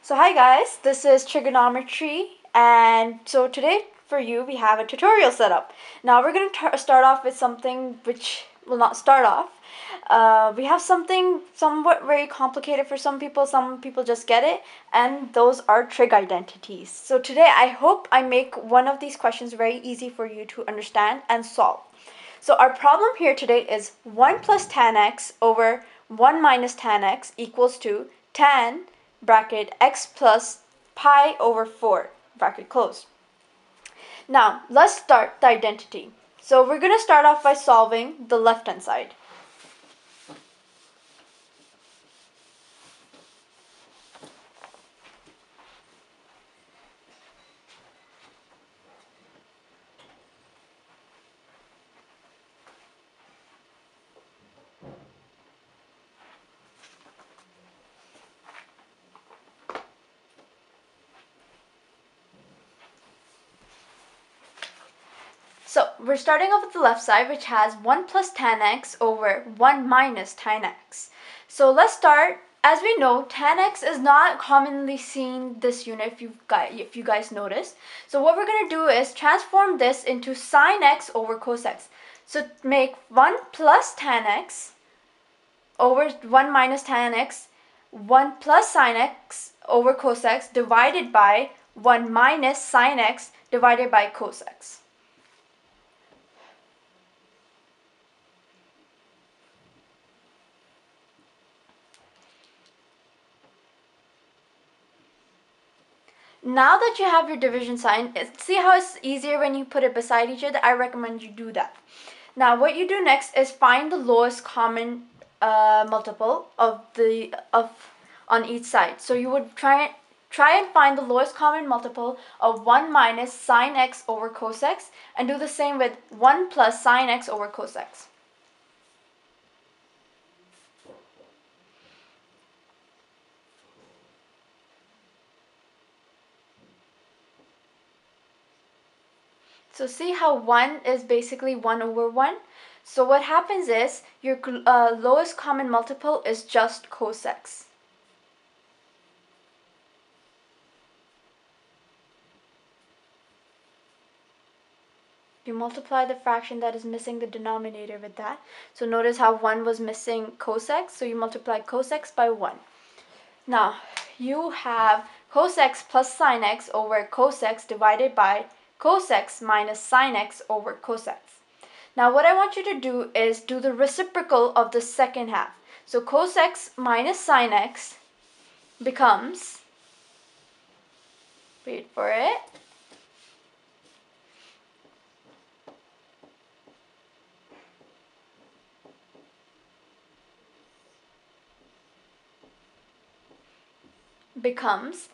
So hi guys, this is trigonometry, and so today for you we have a tutorial set up. Now we're going to start off with something which will not start off. We have something somewhat very complicated for some people just get it, and those are trig identities. So today I hope I make one of these questions very easy for you to understand and solve. So our problem here today is 1 plus tan x over 1 minus tan x equals to tan bracket x plus pi over 4 bracket close. Now let's start the identity. So we're going to start off by solving the left hand side. So we're starting off with the left side, which has 1 plus tan x over 1 minus tan x. So let's start. As we know, tan x is not commonly seen this unit if you guys notice. So what we're going to do is transform this into sine x over cos x. So make 1 plus tan x over 1 minus tan x, 1 plus sine x over cos x divided by 1 minus sine x divided by cos x. Now that you have your division sign, see how it's easier when you put it beside each other? I recommend you do that. Now what you do next is find the lowest common multiple on each side. So you would try and find the lowest common multiple of 1 minus sine x over cos x, and do the same with 1 plus sine x over cos x. So see how 1 is basically 1 over 1? So what happens is your lowest common multiple is just cos x. You multiply the fraction that is missing the denominator with that. So notice how 1 was missing cos x, so you multiply cos x by 1. Now you have cos x plus sine x over cos x divided by cos x minus sine x over cos x. Now what I want you to do is do the reciprocal of the second half. So cos x minus sine x becomes, wait for it, becomes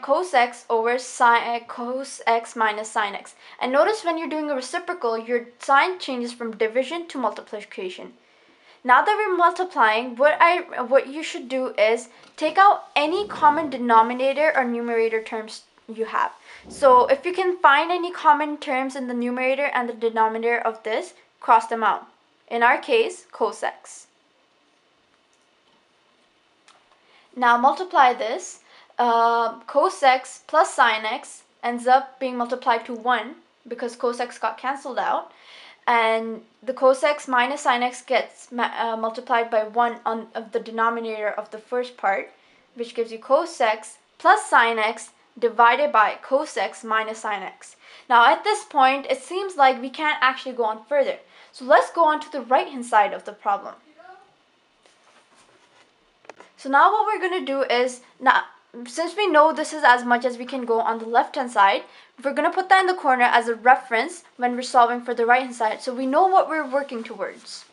cos x over cos x minus sine x. And notice when you're doing a reciprocal, your sign changes from division to multiplication. Now that we're multiplying, what you should do is take out any common denominator or numerator terms you have. So if you can find any common terms in the numerator and the denominator of this, cross them out. In our case, cos x. Now multiply this. Cos x plus sine x ends up being multiplied to 1 because cos x got cancelled out, and the cos x minus sine x gets multiplied by 1 on the denominator of the first part, which gives you cos x plus sine x divided by cos x minus sine x. Now at this point it seems like we can't actually go on further, so let's go on to the right hand side of the problem. So now what we're going to do is, since we know this is as much as we can go on the left hand side, we're going to put that in the corner as a reference when we're solving for the right hand side, so we know what we're working towards.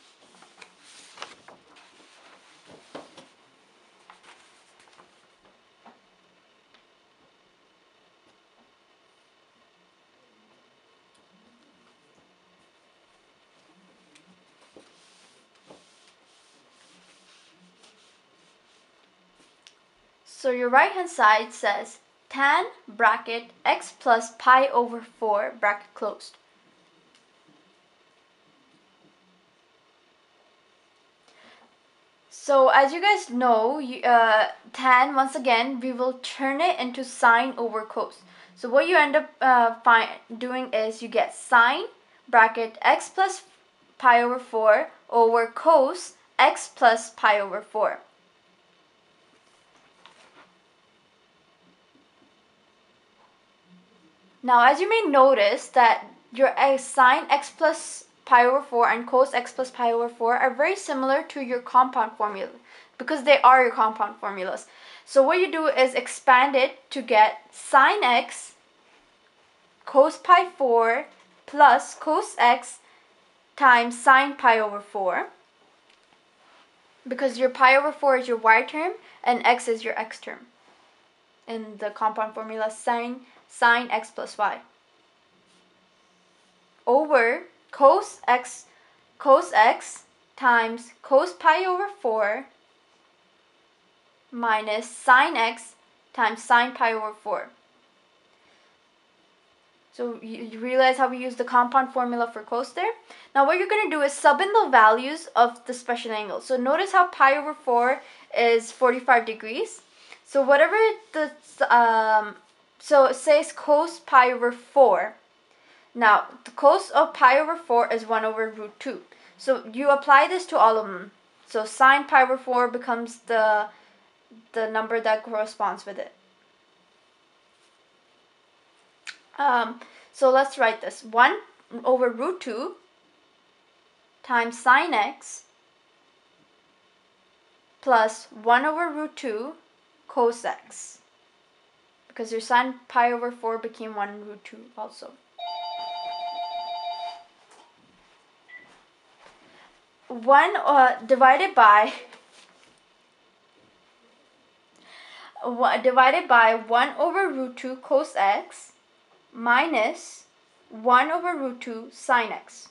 So your right hand side says tan bracket x plus pi over 4 bracket closed. So as you guys know, tan, once again, we will turn it into sine over cos. So what you end up doing is you get sine bracket x plus pi over 4 over cos x plus pi over 4. Now, as you may notice that your sine x plus pi over 4 and cos x plus pi over 4 are very similar to your compound formula because they are your compound formulas. So what you do is expand it to get sine x cos pi 4 plus cos x times sine pi over 4, because your pi over 4 is your y term and x is your x term in the compound formula sine x plus y, over cos x times cos pi over 4 minus sine x times sine pi over 4. So you realize how we use the compound formula for cos there? Now what you're going to do is sub in the values of the special angle. So notice how pi over 4 is 45 degrees. So whatever so it says cos pi over 4. Now the cos of pi over 4 is 1 over root 2. So you apply this to all of them. So sine pi over 4 becomes the number that corresponds with it. So let's write this. 1 over root 2 times sine x plus 1 over root 2 cos x, because your sine pi over 4 became 1 root 2 also. Divided by 1 over root 2 cos x minus 1 over root 2 sine x.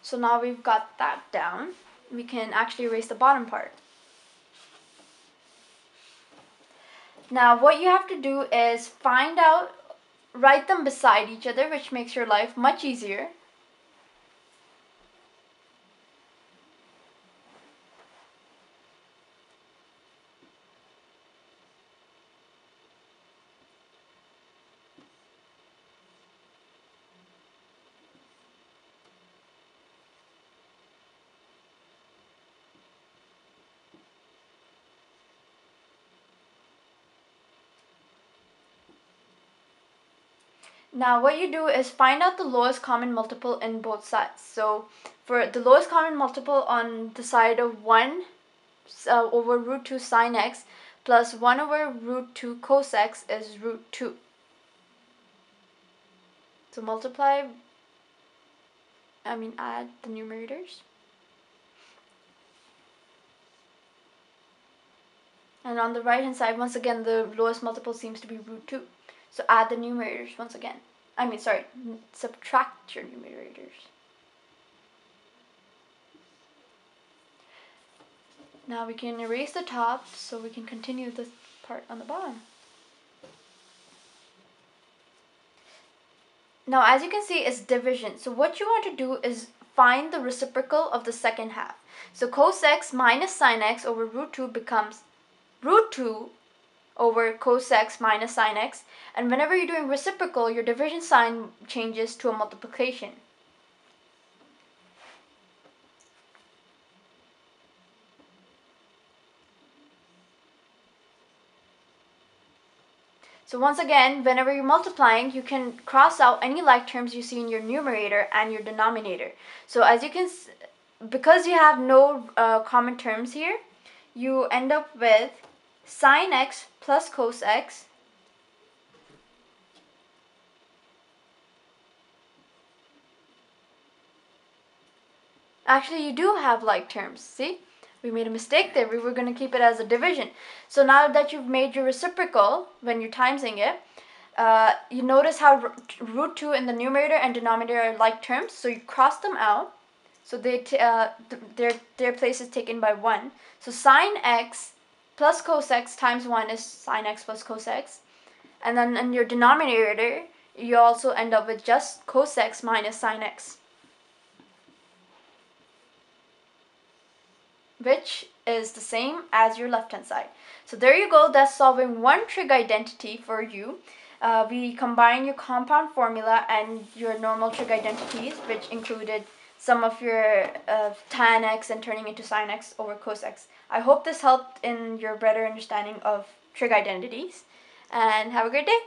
So now we've got that down. We can actually erase the bottom part. Now what you have to do is write them beside each other, which makes your life much easier. Now what you do is find out the lowest common multiple in both sides. So for the lowest common multiple on the side of 1 over root 2 sine x plus 1 over root 2 cos x is root 2. So add the numerators. And on the right hand side, once again, the lowest multiple seems to be root 2. So add the numerators once again. Subtract your numerators. Now we can erase the top so we can continue this part on the bottom. Now as you can see, it's division. So what you want to do is find the reciprocal of the second half. So cos x minus sine x over root 2 becomes root 2 over cos x minus sine x, and whenever you're doing reciprocal, your division sign changes to a multiplication. So once again, whenever you're multiplying, you can cross out any like terms you see in your numerator and your denominator. So as you can, because you have no common terms here, you end up with sine x plus cos x actually you do have like terms. See, we made a mistake there. We were going to keep it as a division. So now that you've made your reciprocal when you're timesing it, you notice how root 2 in the numerator and denominator are like terms, so you cross them out. So their place is taken by 1. So sine x plus cos x times 1 is sine x plus cos x. And then in your denominator, you also end up with just cos x minus sine x. which is the same as your left hand side. So there you go, that's solving one trig identity for you. We combine your compound formula and your normal trig identities, which included some of your tan x and turning into sin x over cos x. I hope this helped in your better understanding of trig identities, and have a great day.